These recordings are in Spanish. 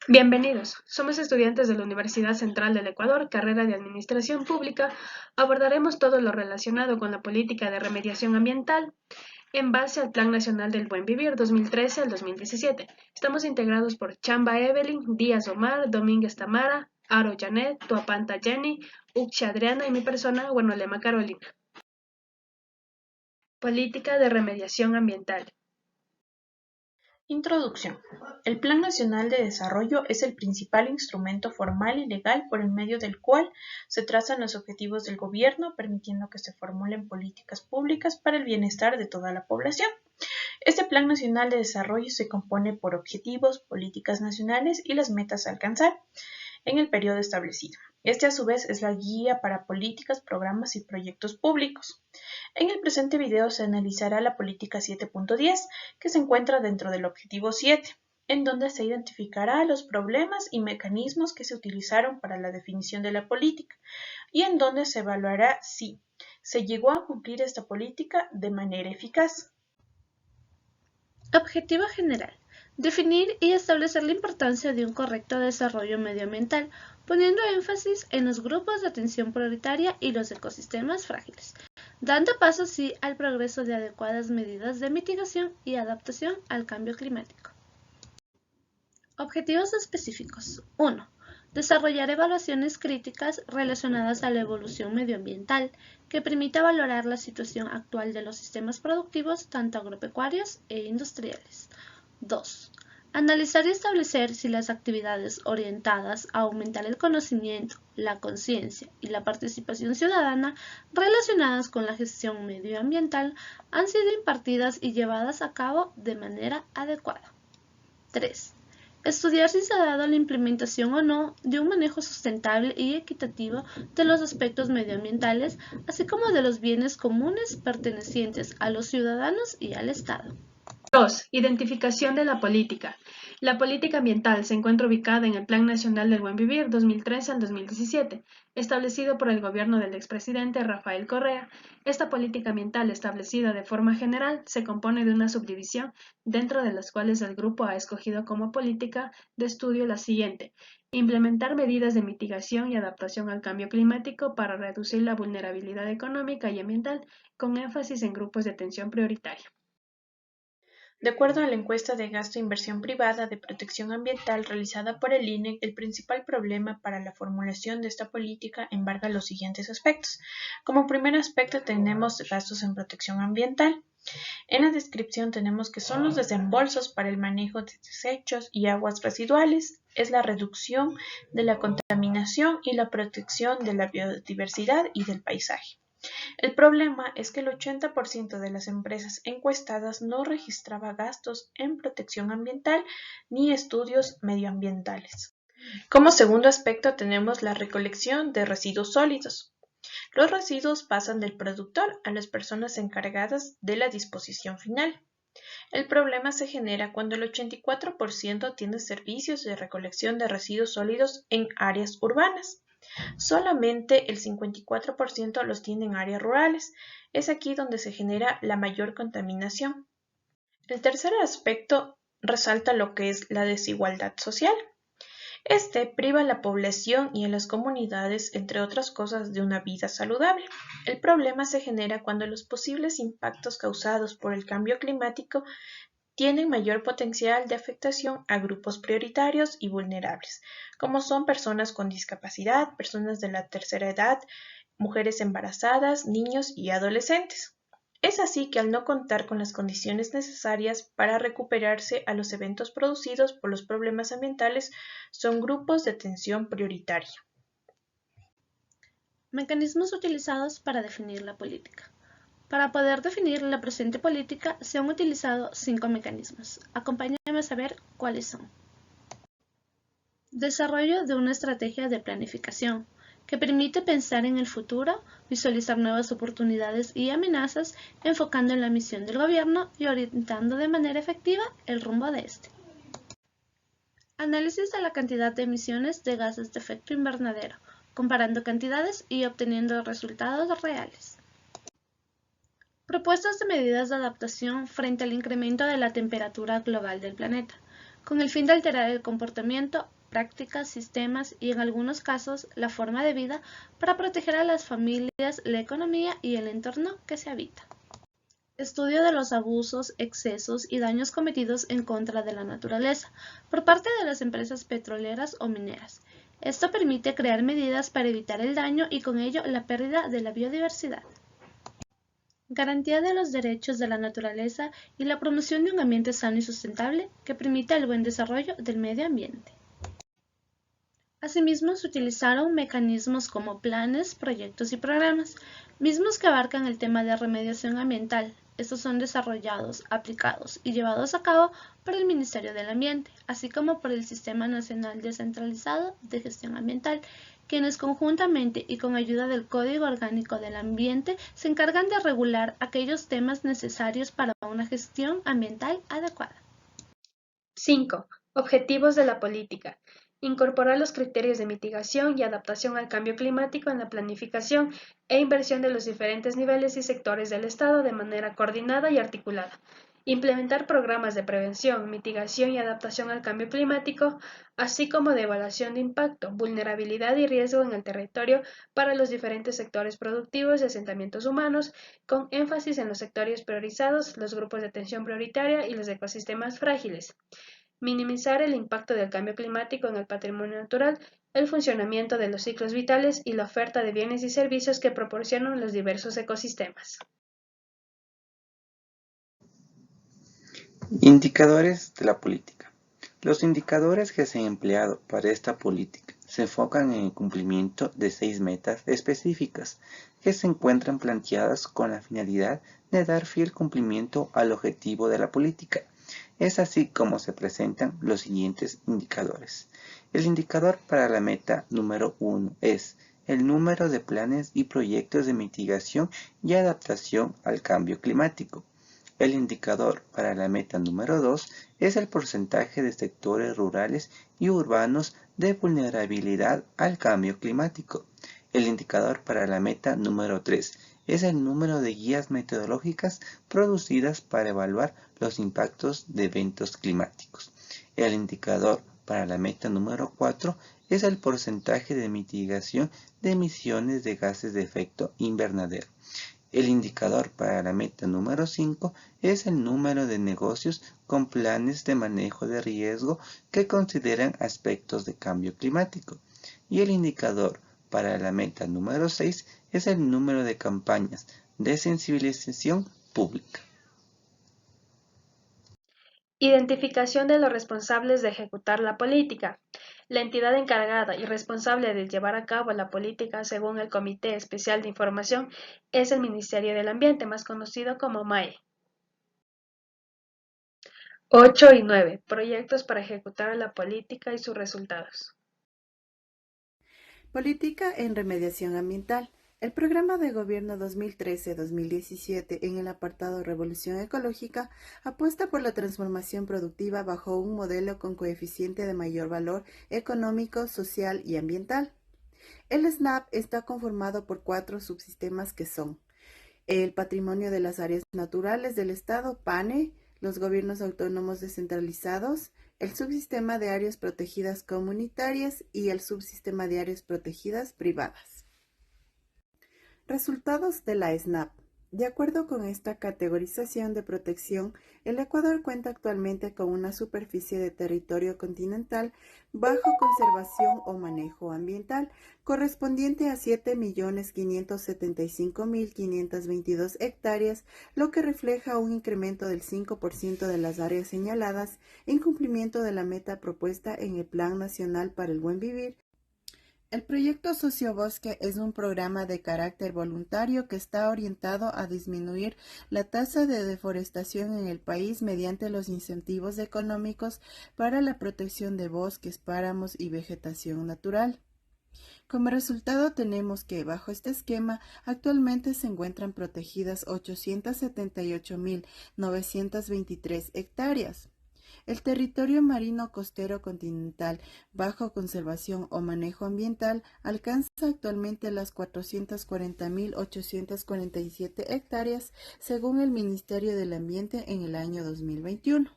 Bienvenidos. Somos estudiantes de la Universidad Central del Ecuador, carrera de Administración Pública. Abordaremos todo lo relacionado con la política de remediación ambiental en base al Plan Nacional del Buen Vivir 2013 al 2017. Estamos integrados por Chamba Evelyn, Díaz Omar, Domínguez Tamara, Aro Janet, Tuapanta Jenny, Uxia Adriana y mi persona, Guanolema Carolina. Política de remediación ambiental. Introducción. El Plan Nacional de Desarrollo es el principal instrumento formal y legal por el medio del cual se trazan los objetivos del gobierno, permitiendo que se formulen políticas públicas para el bienestar de toda la población. Este Plan Nacional de Desarrollo se compone por objetivos, políticas nacionales y las metas a alcanzar en el periodo establecido. Este a su vez es la guía para políticas, programas y proyectos públicos. En el presente video se analizará la política 7.10 que se encuentra dentro del objetivo 7, en donde se identificará los problemas y mecanismos que se utilizaron para la definición de la política y en donde se evaluará si se llegó a cumplir esta política de manera eficaz. Objetivo general. Definir y establecer la importancia de un correcto desarrollo medioambiental, poniendo énfasis en los grupos de atención prioritaria y los ecosistemas frágiles, dando paso así al progreso de adecuadas medidas de mitigación y adaptación al cambio climático. Objetivos específicos. 1. Desarrollar evaluaciones críticas relacionadas a la evolución medioambiental que permita valorar la situación actual de los sistemas productivos tanto agropecuarios e industriales. 2. Analizar y establecer si las actividades orientadas a aumentar el conocimiento, la conciencia y la participación ciudadana relacionadas con la gestión medioambiental han sido impartidas y llevadas a cabo de manera adecuada. 3. Estudiar si se ha dado la implementación o no de un manejo sustentable y equitativo de los aspectos medioambientales, así como de los bienes comunes pertenecientes a los ciudadanos y al Estado. 2. Identificación de la política. La política ambiental se encuentra ubicada en el Plan Nacional del Buen Vivir 2013 al 2017, establecido por el gobierno del expresidente Rafael Correa. Esta política ambiental establecida de forma general se compone de una subdivisión, dentro de las cuales el grupo ha escogido como política de estudio la siguiente: implementar medidas de mitigación y adaptación al cambio climático para reducir la vulnerabilidad económica y ambiental, con énfasis en grupos de atención prioritaria. De acuerdo a la encuesta de gasto e inversión privada de protección ambiental realizada por el INE, el principal problema para la formulación de esta política embarga los siguientes aspectos. Como primer aspecto tenemos gastos en protección ambiental. En la descripción tenemos que son los desembolsos para el manejo de desechos y aguas residuales, es la reducción de la contaminación y la protección de la biodiversidad y del paisaje. El problema es que el 80% de las empresas encuestadas no registraba gastos en protección ambiental ni estudios medioambientales. Como segundo aspecto tenemos la recolección de residuos sólidos. Los residuos pasan del productor a las personas encargadas de la disposición final. El problema se genera cuando el 84% tiene servicios de recolección de residuos sólidos en áreas urbanas. Solamente el 54% los tiene en áreas rurales. Es aquí donde se genera la mayor contaminación. El tercer aspecto resalta lo que es la desigualdad social. Este priva a la población y a las comunidades, entre otras cosas, de una vida saludable. El problema se genera cuando los posibles impactos causados por el cambio climático tienen mayor potencial de afectación a grupos prioritarios y vulnerables, como son personas con discapacidad, personas de la tercera edad, mujeres embarazadas, niños y adolescentes. Es así que al no contar con las condiciones necesarias para recuperarse a los eventos producidos por los problemas ambientales, son grupos de atención prioritaria. Mecanismos utilizados para definir la política. Para poder definir la presente política se han utilizado 5 mecanismos. Acompáñame a saber cuáles son. Desarrollo de una estrategia de planificación que permite pensar en el futuro, visualizar nuevas oportunidades y amenazas, enfocando en la misión del gobierno y orientando de manera efectiva el rumbo de este. Análisis de la cantidad de emisiones de gases de efecto invernadero, comparando cantidades y obteniendo resultados reales. Propuestas de medidas de adaptación frente al incremento de la temperatura global del planeta, con el fin de alterar el comportamiento, prácticas, sistemas y en algunos casos la forma de vida para proteger a las familias, la economía y el entorno que se habita. Estudio de los abusos, excesos y daños cometidos en contra de la naturaleza por parte de las empresas petroleras o mineras. Esto permite crear medidas para evitar el daño y con ello la pérdida de la biodiversidad. Garantía de los derechos de la naturaleza y la promoción de un ambiente sano y sustentable que permita el buen desarrollo del medio ambiente. Asimismo, se utilizaron mecanismos como planes, proyectos y programas, mismos que abarcan el tema de remediación ambiental. Estos son desarrollados, aplicados y llevados a cabo por el Ministerio del Ambiente, así como por el Sistema Nacional Descentralizado de Gestión Ambiental, quienes conjuntamente y con ayuda del Código Orgánico del Ambiente se encargan de regular aquellos temas necesarios para una gestión ambiental adecuada. 5. Objetivos de la política. Incorporar los criterios de mitigación y adaptación al cambio climático en la planificación e inversión de los diferentes niveles y sectores del Estado de manera coordinada y articulada. Implementar programas de prevención, mitigación y adaptación al cambio climático, así como de evaluación de impacto, vulnerabilidad y riesgo en el territorio para los diferentes sectores productivos y asentamientos humanos, con énfasis en los sectores priorizados, los grupos de atención prioritaria y los ecosistemas frágiles. Minimizar el impacto del cambio climático en el patrimonio natural, el funcionamiento de los ciclos vitales y la oferta de bienes y servicios que proporcionan los diversos ecosistemas. Indicadores de la política. Los indicadores que se han empleado para esta política se enfocan en el cumplimiento de 6 metas específicas que se encuentran planteadas con la finalidad de dar fiel cumplimiento al objetivo de la política. Es así como se presentan los siguientes indicadores. El indicador para la meta número 1 es el número de planes y proyectos de mitigación y adaptación al cambio climático. El indicador para la meta número 2 es el porcentaje de sectores rurales y urbanos de vulnerabilidad al cambio climático. El indicador para la meta número 3 es el número de guías metodológicas producidas para evaluar los impactos de eventos climáticos. El indicador para la meta número 4 es el porcentaje de mitigación de emisiones de gases de efecto invernadero. El indicador para la meta número 5 es el número de negocios con planes de manejo de riesgo que consideran aspectos de cambio climático. Y el indicador para la meta número 6 es el número de campañas de sensibilización pública. Identificación de los responsables de ejecutar la política. La entidad encargada y responsable de llevar a cabo la política según el Comité Especial de Información es el Ministerio del Ambiente, más conocido como MAE. 8 y 9. Proyectos para ejecutar la política y sus resultados. Política en remediación ambiental. El programa de gobierno 2013-2017 en el apartado Revolución Ecológica apuesta por la transformación productiva bajo un modelo con coeficiente de mayor valor económico, social y ambiental. El SNAP está conformado por 4 subsistemas que son el patrimonio de las áreas naturales del Estado, PANE, los gobiernos autónomos descentralizados, el subsistema de áreas protegidas comunitarias y el subsistema de áreas protegidas privadas. Resultados de la SNAP. De acuerdo con esta categorización de protección, el Ecuador cuenta actualmente con una superficie de territorio continental bajo conservación o manejo ambiental, correspondiente a 7.575.522 hectáreas, lo que refleja un incremento del 5% de las áreas señaladas en cumplimiento de la meta propuesta en el Plan Nacional para el Buen Vivir. El proyecto Sociobosque es un programa de carácter voluntario que está orientado a disminuir la tasa de deforestación en el país mediante los incentivos económicos para la protección de bosques, páramos y vegetación natural. Como resultado tenemos que, bajo este esquema, actualmente se encuentran protegidas 878.923 hectáreas. El territorio marino costero continental bajo conservación o manejo ambiental alcanza actualmente las 440.847 hectáreas según el Ministerio del Ambiente en el año 2021.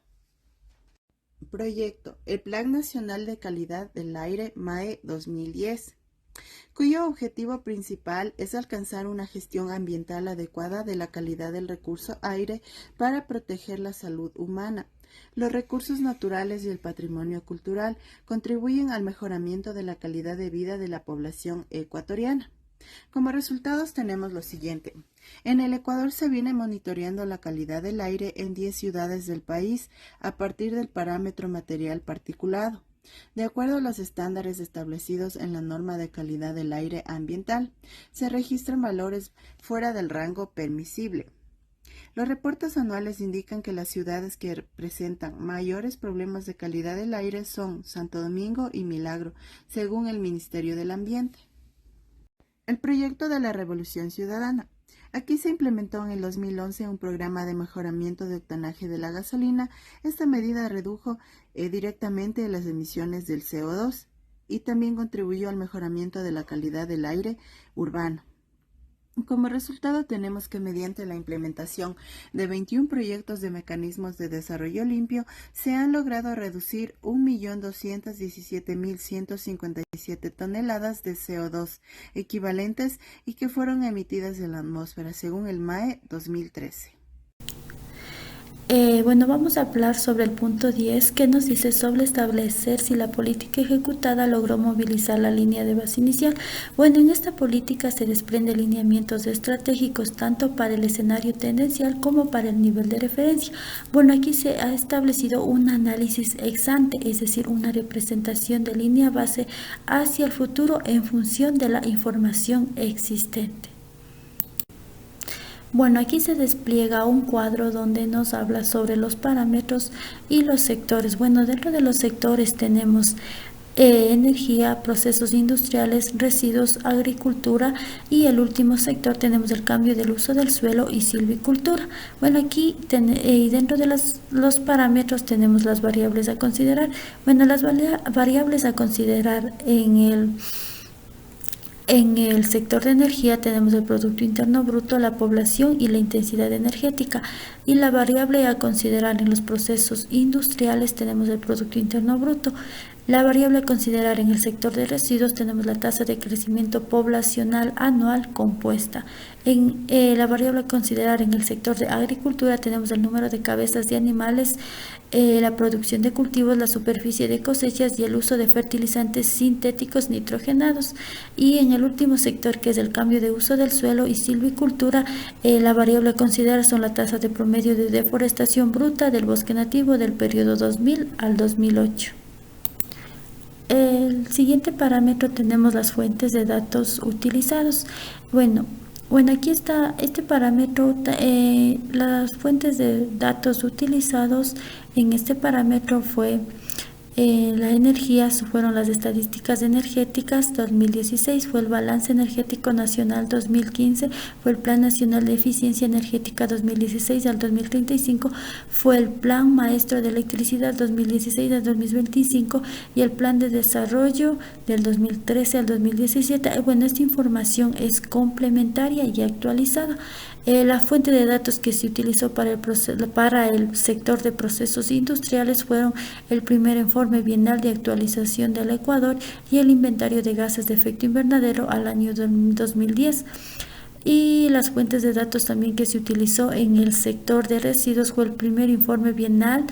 Proyecto: el Plan Nacional de Calidad del Aire MAE 2010, cuyo objetivo principal es alcanzar una gestión ambiental adecuada de la calidad del recurso aire para proteger la salud humana. Los recursos naturales y el patrimonio cultural contribuyen al mejoramiento de la calidad de vida de la población ecuatoriana. Como resultados tenemos lo siguiente. En el Ecuador se viene monitoreando la calidad del aire en 10 ciudades del país a partir del parámetro material particulado. De acuerdo a los estándares establecidos en la norma de calidad del aire ambiental, se registran valores fuera del rango permisible. Los reportes anuales indican que las ciudades que presentan mayores problemas de calidad del aire son Santo Domingo y Milagro, según el Ministerio del Ambiente. El proyecto de la Revolución Ciudadana. Aquí se implementó en el 2011 un programa de mejoramiento de octanaje de la gasolina. Esta medida redujo directamente las emisiones del CO2 y también contribuyó al mejoramiento de la calidad del aire urbano. Como resultado tenemos que mediante la implementación de 21 proyectos de mecanismos de desarrollo limpio se han logrado reducir 1.217.157 toneladas de CO2 equivalentes y que fueron emitidas en la atmósfera según el MAE 2013. Vamos a hablar sobre el punto 10 que nos dice sobre establecer si la política ejecutada logró movilizar la línea de base inicial. Bueno, en esta política se desprenden lineamientos estratégicos tanto para el escenario tendencial como para el nivel de referencia. Bueno, aquí se ha establecido un análisis ex ante, es decir, una representación de línea base hacia el futuro en función de la información existente. Bueno, aquí se despliega un cuadro donde nos habla sobre los parámetros y los sectores. Bueno, dentro de los sectores tenemos energía, procesos industriales, residuos, agricultura y el último sector tenemos el cambio del uso del suelo y silvicultura. Bueno, aquí dentro de los parámetros tenemos las variables a considerar. Bueno, las variables a considerar en el sector de energía tenemos el Producto Interno Bruto, la población y la intensidad energética. Y la variable a considerar en los procesos industriales tenemos el Producto Interno Bruto. La variable a considerar en el sector de residuos tenemos la tasa de crecimiento poblacional anual compuesta. En la variable a considerar en el sector de agricultura tenemos el número de cabezas de animales, la producción de cultivos, la superficie de cosechas y el uso de fertilizantes sintéticos nitrogenados. Y en el último sector, que es el cambio de uso del suelo y silvicultura, la variable a considerar son la tasa de promedio de deforestación bruta del bosque nativo del periodo 2000 al 2008. El siguiente parámetro tenemos las fuentes de datos utilizados. Bueno, aquí está este parámetro, las fuentes de datos utilizados en este parámetro fue la energía, fueron las estadísticas energéticas 2016, fue el balance energético nacional 2015, fue el Plan Nacional de Eficiencia Energética 2016 al 2035, fue el Plan Maestro de Electricidad 2016 al 2025 y el Plan de Desarrollo del 2013 al 2017. Bueno, esta información es complementaria y actualizada. La fuente de datos que se utilizó para el sector de procesos industriales fueron el primer informe bienal de actualización del Ecuador y el inventario de gases de efecto invernadero al año 2010. Y las fuentes de datos también que se utilizó en el sector de residuos fue el primer informe bienal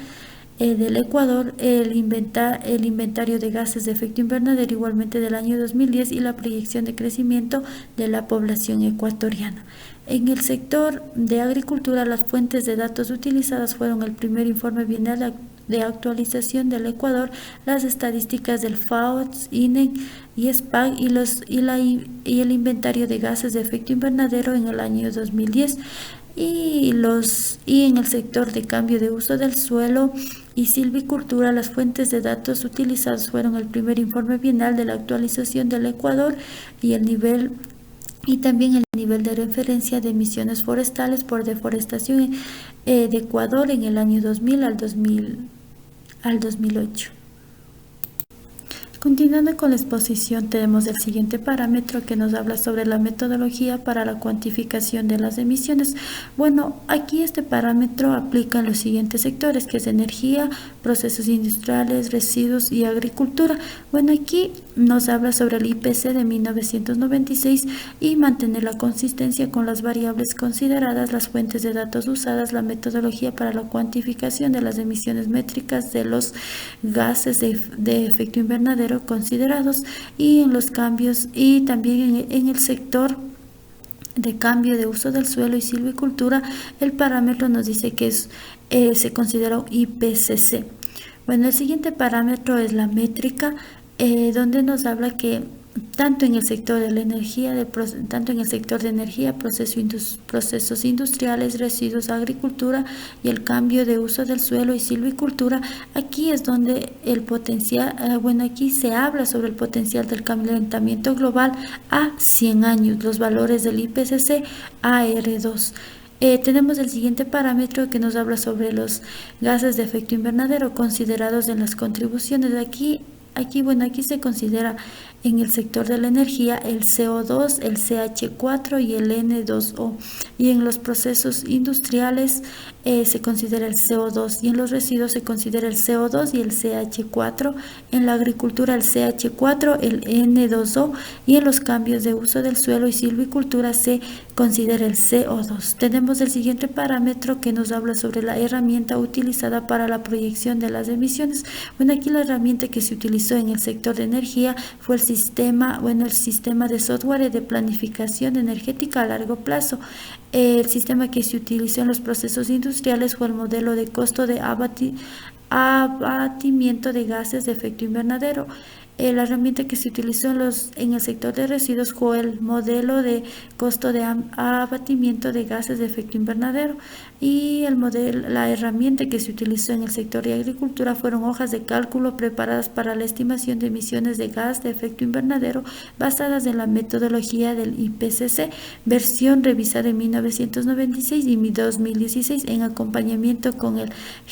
del Ecuador, el inventario de gases de efecto invernadero igualmente del año 2010 y la proyección de crecimiento de la población ecuatoriana. En el sector de agricultura, las fuentes de datos utilizadas fueron el primer informe bienal de actualización del Ecuador, las estadísticas del FAO, INE y SPAG y el inventario de gases de efecto invernadero en el año 2010. Y en el sector de cambio de uso del suelo y silvicultura, las fuentes de datos utilizadas fueron el primer informe bienal de la actualización del Ecuador y también el nivel de referencia de emisiones forestales por deforestación de Ecuador en el año 2000 al 2008. Continuando con la exposición, tenemos el siguiente parámetro que nos habla sobre la metodología para la cuantificación de las emisiones. Bueno, aquí este parámetro aplica en los siguientes sectores, que es energía, procesos industriales, residuos y agricultura. Bueno, aquí nos habla sobre el IPC de 1996 y mantener la consistencia con las variables consideradas, las fuentes de datos usadas, la metodología para la cuantificación de las emisiones métricas de los gases de efecto invernadero considerados y en los cambios y también en el sector de cambio de uso del suelo y silvicultura. El parámetro nos dice que se considera un IPCC. Bueno, el siguiente parámetro es la métrica, donde nos habla que tanto en el sector de energía, procesos industriales, residuos, agricultura y el cambio de uso del suelo y silvicultura, aquí es donde el potencial, aquí se habla sobre el potencial del calentamiento global a 100 años, los valores del IPCC AR2. Tenemos el siguiente parámetro que nos habla sobre los gases de efecto invernadero considerados en las contribuciones. Aquí se considera en el sector de la energía el CO2, el CH4 y el N2O. Y en los procesos industriales se considera el CO2 y en los residuos se considera el CO2 y el CH4. En la agricultura el CH4, el N2O y en los cambios de uso del suelo y silvicultura se considera el CO2. Tenemos el siguiente parámetro que nos habla sobre la herramienta utilizada para la proyección de las emisiones. Bueno, aquí la herramienta que se utilizó en el sector de energía fue el sistema de software de planificación energética a largo plazo. El sistema que se utilizó en los procesos industriales fue el modelo de costo de abatimiento de gases de efecto invernadero. La herramienta que se utilizó en el sector de residuos fue el modelo de costo de abatimiento de gases de efecto invernadero, y la herramienta que se utilizó en el sector de agricultura fueron hojas de cálculo preparadas para la estimación de emisiones de gas de efecto invernadero basadas en la metodología del IPCC, versión revisada en 1996 y 2016 en acompañamiento con el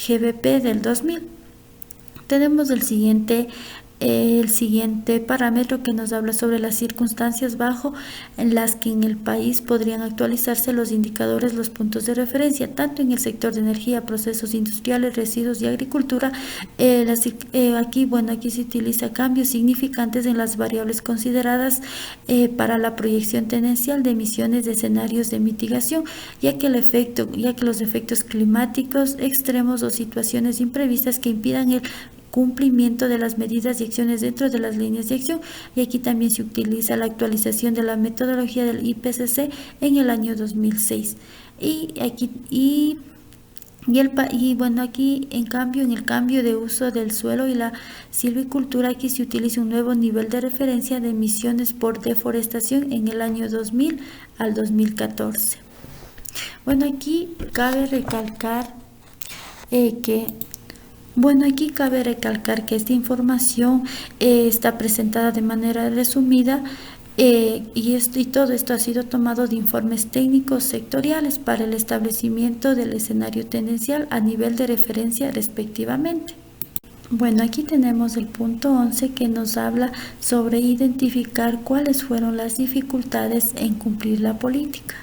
GBP del 2000. Tenemos el siguiente parámetro que nos habla sobre las circunstancias bajo en las que en el país podrían actualizarse los indicadores, los puntos de referencia, tanto en el sector de energía, procesos industriales, residuos y agricultura. Aquí se utiliza cambios significantes en las variables consideradas para la proyección tendencial de emisiones de escenarios de mitigación, ya que los efectos climáticos extremos o situaciones imprevistas que impidan el cumplimiento de las medidas y acciones dentro de las líneas de acción. Y aquí también se utiliza la actualización de la metodología del IPCC en el año 2006. Aquí en cambio, en el cambio de uso del suelo y la silvicultura, aquí se utiliza un nuevo nivel de referencia de emisiones por deforestación en el año 2000 al 2014. Bueno, aquí cabe recalcar que esta información está presentada de manera resumida y todo esto ha sido tomado de informes técnicos sectoriales para el establecimiento del escenario tendencial a nivel de referencia respectivamente. Bueno, aquí tenemos el punto 11 que nos habla sobre identificar cuáles fueron las dificultades en cumplir la política.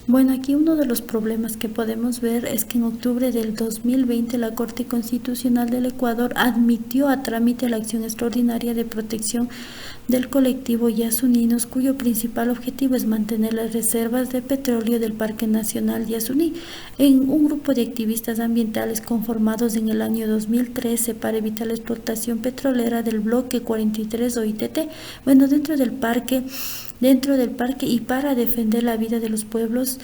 Bueno, aquí uno de los problemas que podemos ver es que en octubre del 2020 la Corte Constitucional del Ecuador admitió a trámite la acción extraordinaria de protección del colectivo Yasuninos, cuyo principal objetivo es mantener las reservas de petróleo del Parque Nacional Yasuní, en un grupo de activistas ambientales conformados en el año 2013 para evitar la explotación petrolera del bloque 43 OITT. Bueno, dentro del parque y para defender la vida de los pueblos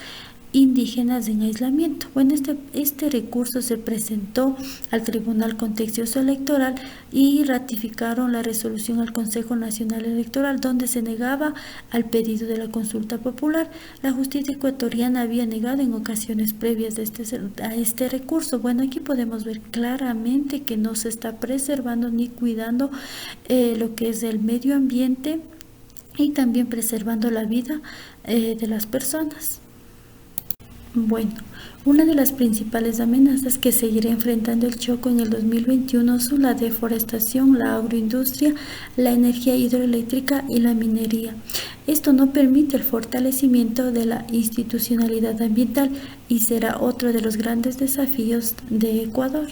indígenas en aislamiento. Bueno, este recurso se presentó al Tribunal Contencioso Electoral y ratificaron la resolución al Consejo Nacional Electoral, donde se negaba al pedido de la consulta popular. La justicia ecuatoriana había negado en ocasiones previas a este recurso. Bueno, aquí podemos ver claramente que no se está preservando ni cuidando lo que es el medio ambiente y también preservando la vida de las personas. Bueno, una de las principales amenazas que seguirá enfrentando el Choco en el 2021 son la deforestación, la agroindustria, la energía hidroeléctrica y la minería. Esto no permite el fortalecimiento de la institucionalidad ambiental y será otro de los grandes desafíos de Ecuador.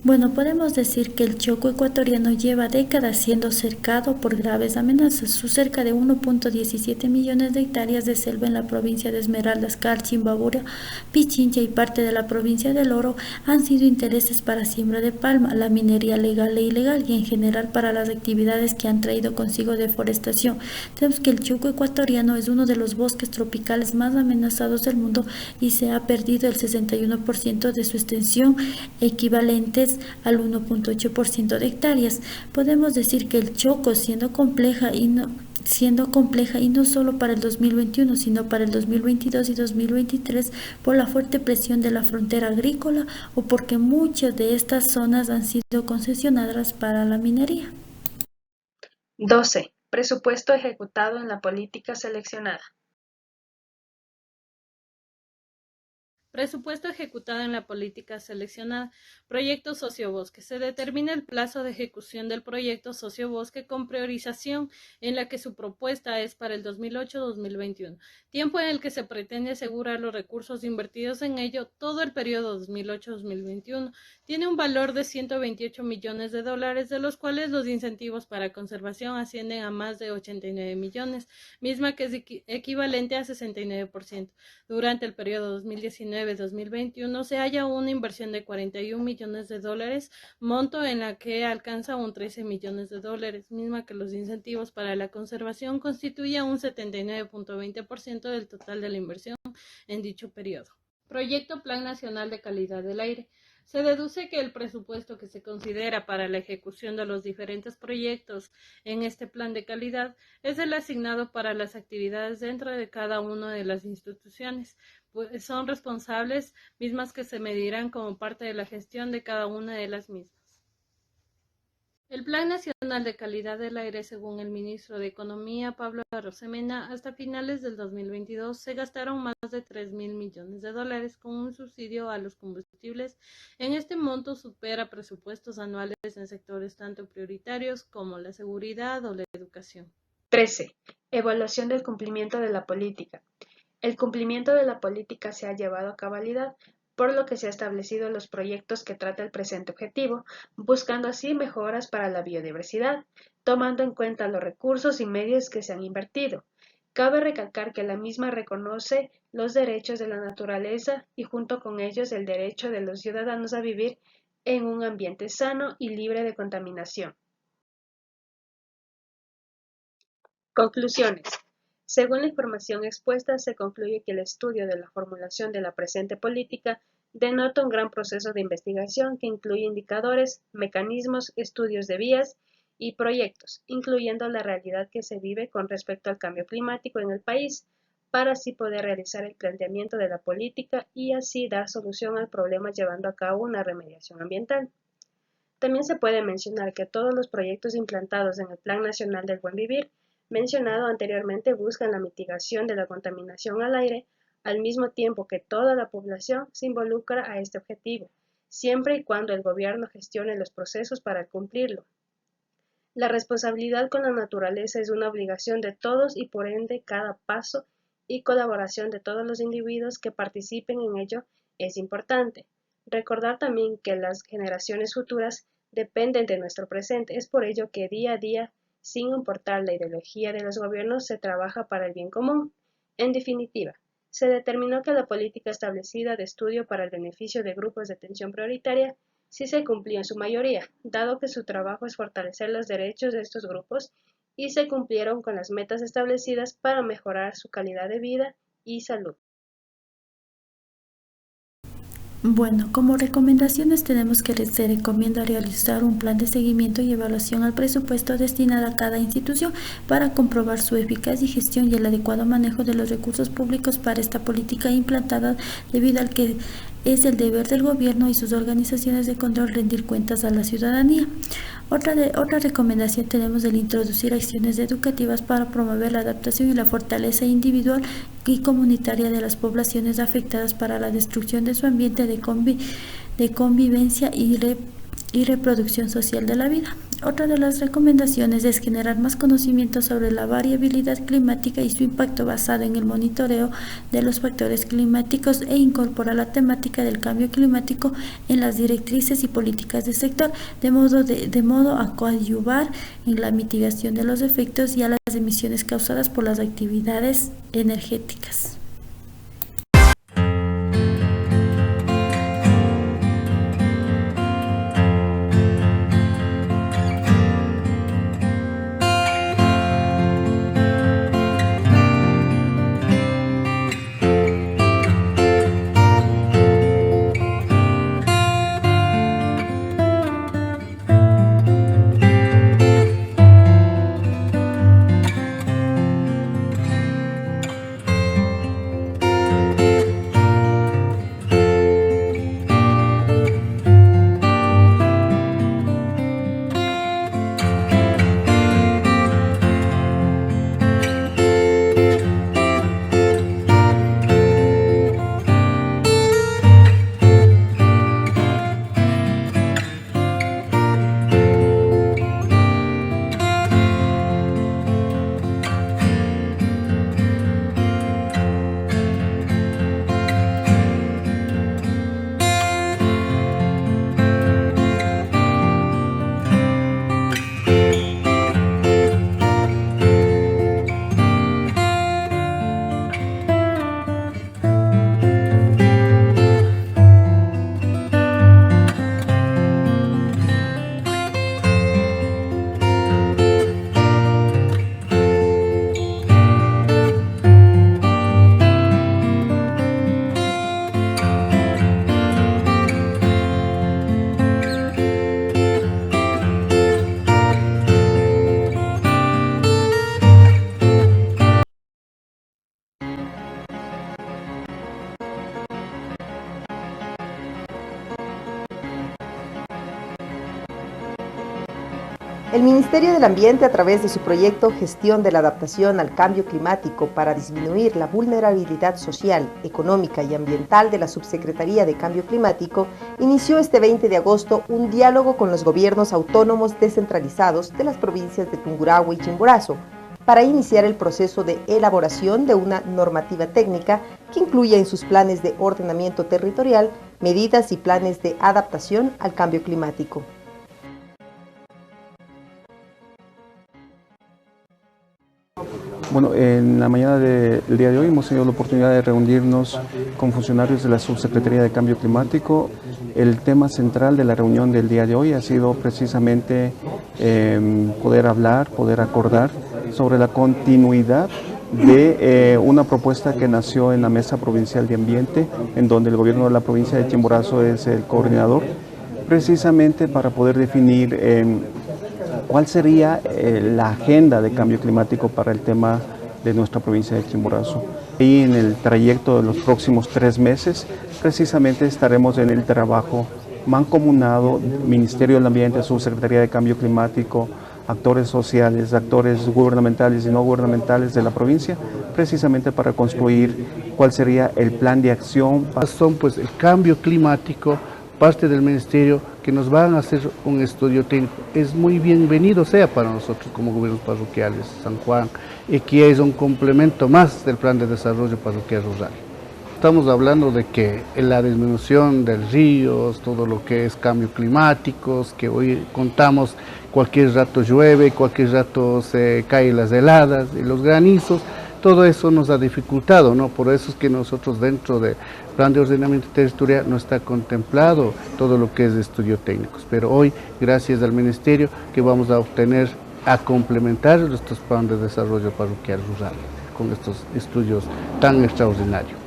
Bueno, podemos decir que el Choco ecuatoriano lleva décadas siendo cercado por graves amenazas. Sus cerca de 1.17 millones de hectáreas de selva en la provincia de Esmeraldas, Carchi, Imbabura, Pichincha y parte de la provincia del Oro han sido intereses para siembra de palma, la minería legal e ilegal y en general para las actividades que han traído consigo deforestación. Tenemos que el Choco ecuatoriano es uno de los bosques tropicales más amenazados del mundo y se ha perdido el 61% de su extensión, equivalentes al 1.8% de hectáreas. Podemos decir que el Choco, siendo compleja y no solo para el 2021, sino para el 2022 y 2023, por la fuerte presión de la frontera agrícola o porque muchas de estas zonas han sido concesionadas para la minería. 12. Presupuesto ejecutado en la política seleccionada. Presupuesto ejecutado en la política seleccionada. Proyecto Sociobosque. Se determina el plazo de ejecución del proyecto Sociobosque con priorización en la que su propuesta es para el 2008-2021, tiempo en el que se pretende asegurar los recursos invertidos en ello todo el periodo 2008-2021. Tiene un valor de $128 millones, de los cuales los incentivos para conservación ascienden a más de 89 millones, misma que es equivalente a 69%. Durante el periodo 2019-2021 se halla una inversión de $41 millones, monto en la que alcanza un $13 millones, misma que los incentivos para la conservación constituyen un 79.20% del total de la inversión en dicho periodo. Proyecto Plan Nacional de Calidad del Aire. Se deduce que el presupuesto que se considera para la ejecución de los diferentes proyectos en este plan de calidad es el asignado para las actividades dentro de cada una de las instituciones, pues son responsables, mismas que se medirán como parte de la gestión de cada una de las mismas. El Plan Nacional de Calidad del Aire, según el ministro de Economía, Pablo Arosemena, hasta finales del 2022 se gastaron más de $3.000 millones con un subsidio a los combustibles. En este monto supera presupuestos anuales en sectores tanto prioritarios como la seguridad o la educación. 13. Evaluación del cumplimiento de la política. El cumplimiento de la política se ha llevado a cabalidad, por lo que se han establecido los proyectos que trata el presente objetivo, buscando así mejoras para la biodiversidad, tomando en cuenta los recursos y medios que se han invertido. Cabe recalcar que la misma reconoce los derechos de la naturaleza y junto con ellos el derecho de los ciudadanos a vivir en un ambiente sano y libre de contaminación. Conclusiones. Según la información expuesta, se concluye que el estudio de la formulación de la presente política denota un gran proceso de investigación que incluye indicadores, mecanismos, estudios de vías y proyectos, incluyendo la realidad que se vive con respecto al cambio climático en el país, para así poder realizar el planteamiento de la política y así dar solución al problema llevando a cabo una remediación ambiental. También se puede mencionar que todos los proyectos implantados en el Plan Nacional del Buen Vivir mencionado anteriormente buscan la mitigación de la contaminación al aire, al mismo tiempo que toda la población se involucra a este objetivo, siempre y cuando el gobierno gestione los procesos para cumplirlo. La responsabilidad con la naturaleza es una obligación de todos y por ende cada paso y colaboración de todos los individuos que participen en ello es importante. Recordar también que las generaciones futuras dependen de nuestro presente, es por ello que día a día, sin importar la ideología de los gobiernos, se trabaja para el bien común. En definitiva, se determinó que la política establecida de estudio para el beneficio de grupos de atención prioritaria sí se cumplió en su mayoría, dado que su trabajo es fortalecer los derechos de estos grupos y se cumplieron con las metas establecidas para mejorar su calidad de vida y salud. Bueno, como recomendaciones tenemos que se recomienda realizar un plan de seguimiento y evaluación al presupuesto destinado a cada institución para comprobar su eficacia y gestión y el adecuado manejo de los recursos públicos para esta política implantada, debido al que es el deber del gobierno y sus organizaciones de control rendir cuentas a la ciudadanía. Otra recomendación tenemos el introducir acciones educativas para promover la adaptación y la fortaleza individual y comunitaria de las poblaciones afectadas para la destrucción de su ambiente de convivencia y reproducción social de la vida. Otra de las recomendaciones es generar más conocimiento sobre la variabilidad climática y su impacto basado en el monitoreo de los factores climáticos e incorporar la temática del cambio climático en las directrices y políticas del sector, de modo a coadyuvar en la mitigación de los efectos y a las emisiones causadas por las actividades energéticas. El Ministerio del Ambiente, a través de su proyecto Gestión de la Adaptación al Cambio Climático para disminuir la vulnerabilidad social, económica y ambiental de la Subsecretaría de Cambio Climático, inició este 20 de agosto un diálogo con los gobiernos autónomos descentralizados de las provincias de Tungurahua y Chimborazo, para iniciar el proceso de elaboración de una normativa técnica que incluya en sus planes de ordenamiento territorial medidas y planes de adaptación al cambio climático. Bueno, en la mañana del día de hoy hemos tenido la oportunidad de reunirnos con funcionarios de la Subsecretaría de Cambio Climático. El tema central de la reunión del día de hoy ha sido precisamente poder hablar, poder acordar sobre la continuidad de una propuesta que nació en la Mesa Provincial de Ambiente, en donde el gobierno de la provincia de Chimborazo es el coordinador, precisamente para poder definir ¿cuál sería la agenda de cambio climático para el tema de nuestra provincia de Chimborazo? Y en el trayecto de los próximos 3 meses, precisamente estaremos en el trabajo mancomunado, Ministerio del Ambiente, Subsecretaría de Cambio Climático, actores sociales, actores gubernamentales y no gubernamentales de la provincia, precisamente para construir cuál sería el plan de acción. Son pues el cambio climático, parte del ministerio, que nos van a hacer un estudio técnico. Es muy bienvenido sea para nosotros como gobiernos parroquiales San Juan, y que es un complemento más del plan de desarrollo parroquial rural. Estamos hablando de que la disminución de ríos, todo lo que es cambio climático, que hoy contamos, cualquier rato llueve, cualquier rato se caen las heladas y los granizos, todo eso nos ha dificultado, ¿no? Por eso es que nosotros dentro del plan de ordenamiento territorial no está contemplado todo lo que es de estudios técnicos, pero hoy, gracias al ministerio, que vamos a obtener, a complementar nuestros planes de desarrollo parroquial rural con estos estudios tan extraordinarios.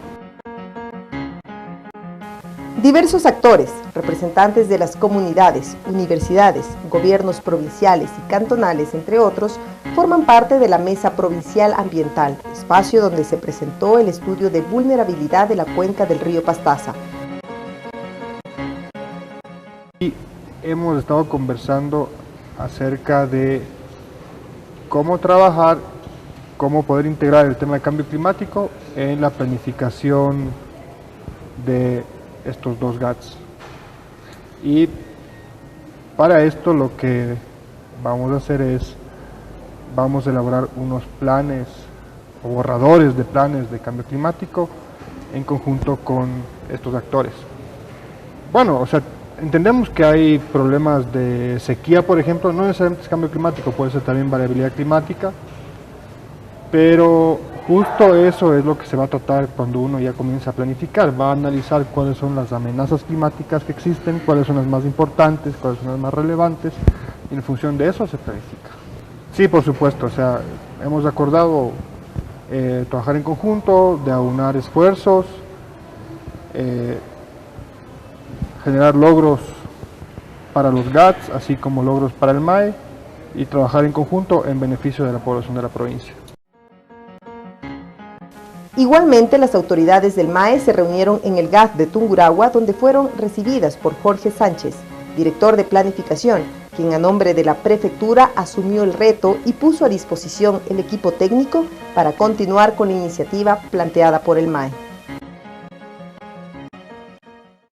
Diversos actores, representantes de las comunidades, universidades, gobiernos provinciales y cantonales, entre otros, forman parte de la Mesa Provincial Ambiental, espacio donde se presentó el estudio de vulnerabilidad de la cuenca del río Pastaza. Y hemos estado conversando acerca de cómo trabajar, cómo poder integrar el tema de cambio climático en la planificación de estos dos GATS. Y para esto lo que vamos a hacer es, vamos a elaborar unos planes o borradores de planes de cambio climático en conjunto con estos actores. Bueno, o sea, entendemos que hay problemas de sequía, por ejemplo, no necesariamente es cambio climático, puede ser también variabilidad climática, pero justo eso es lo que se va a tratar cuando uno ya comienza a planificar, va a analizar cuáles son las amenazas climáticas que existen, cuáles son las más importantes, cuáles son las más relevantes, y en función de eso se planifica. Sí, por supuesto, o sea, hemos acordado trabajar en conjunto, de aunar esfuerzos, generar logros para los GATS, así como logros para el MAE, y trabajar en conjunto en beneficio de la población de la provincia. Igualmente, las autoridades del MAE se reunieron en el GAT de Tungurahua, donde fueron recibidas por Jorge Sánchez, director de planificación, quien a nombre de la prefectura asumió el reto y puso a disposición el equipo técnico para continuar con la iniciativa planteada por el MAE.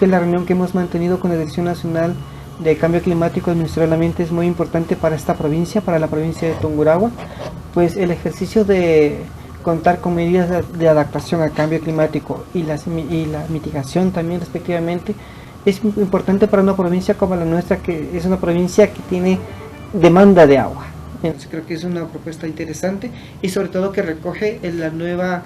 La reunión que hemos mantenido con la Dirección Nacional de Cambio Climático del Ministerio del Ambiente es muy importante para esta provincia, para la provincia de Tungurahua, pues el ejercicio de contar con medidas de adaptación al cambio climático y la mitigación también respectivamente es muy importante para una provincia como la nuestra, que es una provincia que tiene demanda de agua. Entonces creo que es una propuesta interesante y sobre todo que recoge el nuevo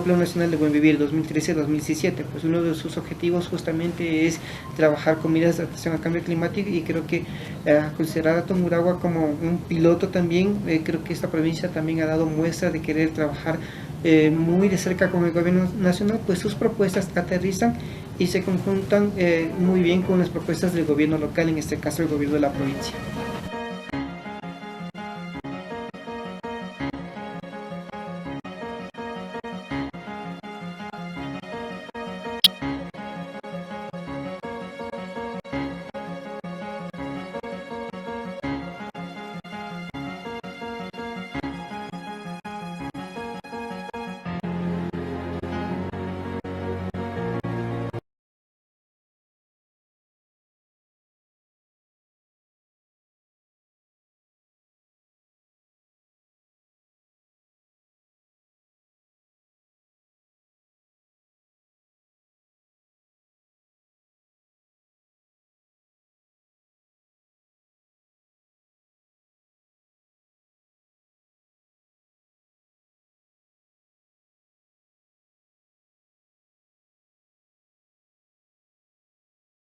Plan Nacional de Buen Vivir 2013-2017, pues uno de sus objetivos justamente es trabajar con medidas de adaptación al cambio climático, y creo que considerar a Tungurahua como un piloto también, creo que esta provincia también ha dado muestra de querer trabajar muy de cerca con el gobierno nacional, pues sus propuestas aterrizan y se conjuntan muy bien con las propuestas del gobierno local, en este caso el gobierno de la provincia.